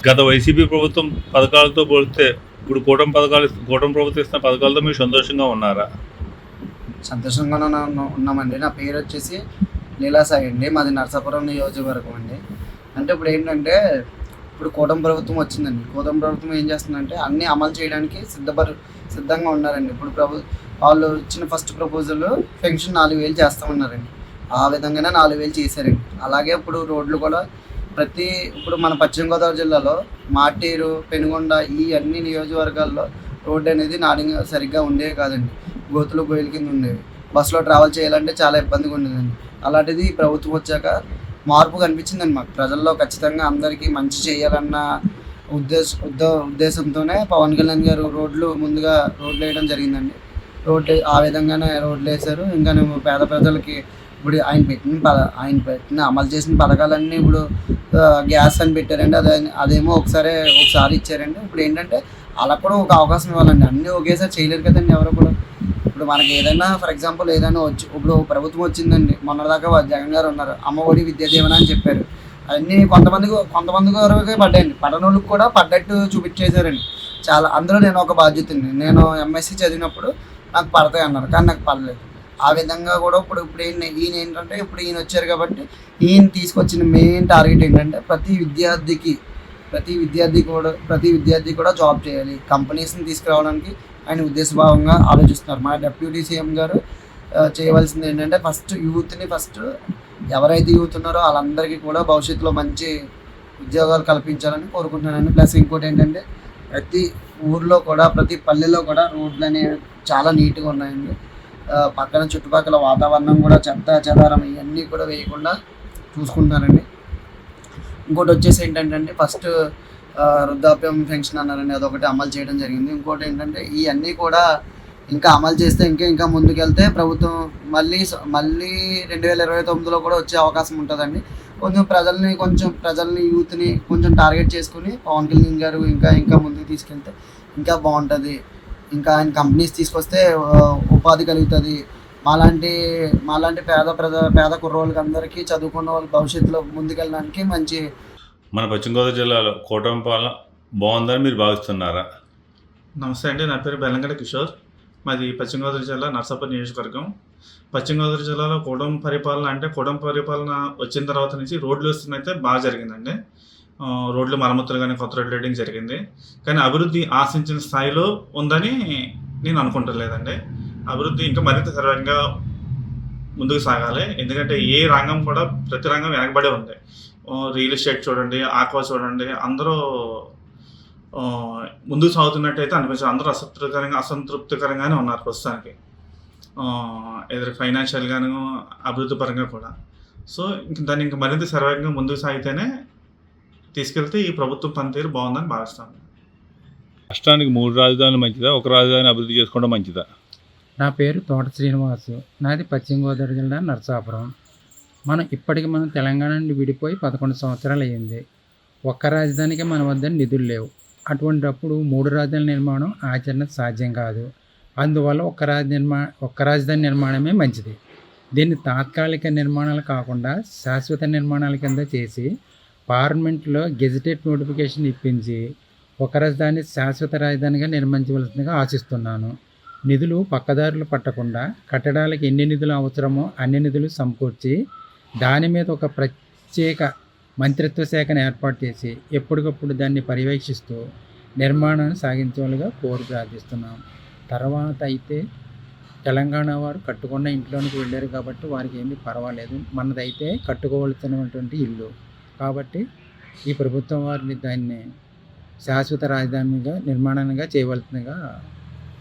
గత వైసీపీ ప్రభుత్వం పథకాలతో పోలిస్తే ఇప్పుడు కూటమి ప్రభుత్వం ఇస్తున్న పథకాలతో మీరు సంతోషంగా ఉన్నారా? సంతోషంగానే ఉన్నామండి. నా పేరు వచ్చేసి లీలాసాయి అండి. మాది నరసాపురం నియోజకవర్గం అండి. అంటే ఇప్పుడు ఏంటంటే ఇప్పుడు కూటమి ప్రభుత్వం వచ్చిందండి. కూటమి ప్రభుత్వం ఏం చేస్తుందంటే అన్నీ అమలు చేయడానికి సిద్ధంగా ఉన్నారండి. ఇప్పుడు వాళ్ళు ఇచ్చిన ఫస్ట్ ప్రపోజల్ పెన్షన్ 4,000 చేస్తామన్నారండి. ఆ విధంగానే 4,000 చేశారండి. అలాగే ఇప్పుడు రోడ్లు కూడా ఇప్పుడు మన పశ్చిమ గోదావరి జిల్లాలో మాటేరు, పెనుగొండ ఈ అన్ని నియోజకవర్గాల్లో రోడ్డు అనేది సరిగ్గా ఉండేవి కాదండి. గోతులు గొయ్యల కింద ఉండేవి. బస్సులో ట్రావెల్ చేయాలంటే చాలా ఇబ్బందిగా ఉండేదండి. అలాంటిది ప్రభుత్వం వచ్చాక మార్పు కనిపించిందండి మాకు. ప్రజల్లో ఖచ్చితంగా అందరికీ మంచి చేయాలన్న ఉద్దేశంతోనే పవన్ కళ్యాణ్ గారు ముందుగా రోడ్లు వేయడం జరిగిందండి. ఆ విధంగానే రోడ్లు వేశారు. ఇంకా పేద ప్రజలకి ఇప్పుడు ఆయన పెట్టిన అమలు చేసిన పథకాలన్నీ ఇప్పుడు గ్యాస్ అని పెట్టారండి. అదేమో ఒకసారి ఇచ్చారండి. ఇప్పుడు ఏంటంటే అలా కూడా ఒక అవకాశం ఇవ్వాలండి. అన్నీ ఒకేసారి చేయలేరు కదండి ఎవరు కూడా. ఇప్పుడు మనకి ఏదైనా ఫర్ ఎగ్జాంపుల్ ఏదైనా ఇప్పుడు ప్రభుత్వం వచ్చిందండి. మొన్నదాకా జగన్ గారు ఉన్నారు. అమ్మఒడి, విద్యా దీవెన అని చెప్పారు. అవన్నీ కొంతమందికి వరకే పడ్డాయండి. పడనోళ్ళకి కూడా పడ్డట్టు చూపించేశారండి. అందులో నేను ఒక బాధ్యతని. నేను ఎంఎస్సి చదివినప్పుడు నాకు పడతాయి అన్నారు, కానీ నాకు పడలేదు. ఆ విధంగా కూడా ఇప్పుడు ఈయన ఏంటంటే ఈయన వచ్చారు కాబట్టి ఈయన తీసుకొచ్చిన మెయిన్ టార్గెట్ ఏంటంటే ప్రతి విద్యార్థి కూడా జాబ్ చేయాలి. కంపెనీస్ని తీసుకురావడానికి ఆయన ఉద్దేశభావంగా ఆలోచిస్తున్నారు. మా డిప్యూటీ సీఎం గారు చేయవలసింది ఏంటంటే ఫస్ట్ ఎవరైతే యూత్ ఉన్నారో వాళ్ళందరికీ కూడా భవిష్యత్తులో మంచి ఉద్యోగాలు కల్పించాలని కోరుకుంటున్నాను. ప్లస్ ఇంకోటి ఏంటంటే ప్రతి ఊర్లో కూడా ప్రతి పల్లెలో కూడా రోడ్లు అనేవి చాలా నీట్గా ఉన్నాయండి. పక్కన చుట్టుపక్కల వాతావరణం కూడా చెదారం ఇవన్నీ కూడా వేయకుండా చూసుకుంటారండి. ఇంకోటి వచ్చేసి ఏంటంటే ఫస్ట్ వృద్ధాప్యం పెన్షన్ అన్నారండి, అదొకటి అమలు చేయడం జరిగింది. ఇంకోటి ఏంటంటే ఇవన్నీ కూడా ఇంకా అమలు చేస్తే ఇంకా ముందుకెళ్తే ప్రభుత్వం మళ్ళీ 2029లో కూడా వచ్చే అవకాశం ఉంటుందండి. ప్రజల్ని యూత్ని కొంచెం టార్గెట్ చేసుకుని పవన్ కళ్యాణ్ గారు ఇంకా ముందుకు తీసుకెళ్తే ఇంకా బాగుంటుంది. ఇంకా ఆయన కంపెనీస్ తీసుకొస్తే ఉపాధి కలుగుతుంది. మాలాంటి పేద కుర్రోళ్ళకి అందరికీ చదువుకున్న వాళ్ళు భవిష్యత్తులో ముందుకెళ్ళడానికి మంచి. మన పశ్చిమ గోదావరి జిల్లాలో కూటమి పాలన బాగుందని మీరు భావిస్తున్నారా? నమస్తే అండి. నా పేరు బెల్లంగడ్డ కిషోర్. మాది పశ్చిమ గోదావరి జిల్లా నరసాపురం నియోజకవర్గం. పశ్చిమ గోదావరి జిల్లాలో కూటమి పరిపాలన వచ్చిన తర్వాత నుంచి రోడ్లు వస్తున్నైతే బాగా జరిగిందండి. రోడ్లు మరమ్మతులు కానీ కొత్త రోడ్లు వేయడం జరిగింది. కానీ అభివృద్ధి ఆశించిన స్థాయిలో ఉందని నేను అనుకుంటలేదండి. అభివృద్ధి ఇంకా మరింత సర్వంగా ముందుకు సాగాలి. ఎందుకంటే ఏ రంగం కూడా ప్రతి రంగం వెనకబడే ఉంది. రియల్ ఎస్టేట్ చూడండి, ఆక్వా చూడండి, అందరూ ముందుకు సాగుతున్నట్టయితే అనిపించారు. అందరూ అసంతృప్తికరంగానే ఉన్నారు ప్రస్తుతానికి, ఫైనాన్షియల్గాను అభివృద్ధి పరంగా కూడా. సో దాన్ని ఇంకా మరింత సర్వంగా ముందుకు సాగితేనే తీసుకెళ్తే ఈ ప్రభుత్వం పనితీరు బాగుందని భావిస్తాను. రాష్ట్రానికి 3 రాజధానులు మంచిదా, ఒక రాజధాని అభివృద్ధి చేసుకోవడం మంచిదా? నా పేరు తోట శ్రీనివాసు. నాది పశ్చిమ గోదావరి జిల్లా నరసాపురం. ఇప్పటికి మనం తెలంగాణ నుండి విడిపోయి 11 సంవత్సరాలు అయ్యింది. ఒక్క రాజధానికి మన వద్ద నిధులు లేవు. అటువంటిప్పుడు 3 రాజధానుల నిర్మాణం ఆచరణ సాధ్యం కాదు. అందువల్ల ఒక్క రాజధాని నిర్మాణమే మంచిది. దీన్ని తాత్కాలిక నిర్మాణాలు కాకుండా శాశ్వత నిర్మాణాల కింద చేసి పార్లమెంట్లో గెజిటెడ్ నోటిఫికేషన్ ఇప్పించి ఒక రాజధాని శాశ్వత రాజధానిగా నిర్మించవలసిందిగా ఆశిస్తున్నాను. నిధులు పక్కదారులు పట్టకుండా కట్టడాలకు ఎన్ని నిధులు అవసరమో అన్ని నిధులు సమకూర్చి దాని మీద ఒక ప్రత్యేక మంత్రిత్వ శాఖను ఏర్పాటు చేసి ఎప్పటికప్పుడు దాన్ని పర్యవేక్షిస్తూ నిర్మాణాన్ని సాగించేవాళ్ళుగా ప్రార్థిస్తున్నాం. తర్వాత అయితే తెలంగాణ వారు కట్టుకున్న ఇంట్లోనికి వెళ్ళారు కాబట్టి వారికి ఏమీ పర్వాలేదు. మనదైతే కట్టుకోవలసినటువంటి ఇల్లు కాబట్టి ఈ ప్రభుత్వం వారిని దాన్ని శాశ్వత రాజధానిగా నిర్మాణంగా చేయవలసిందిగా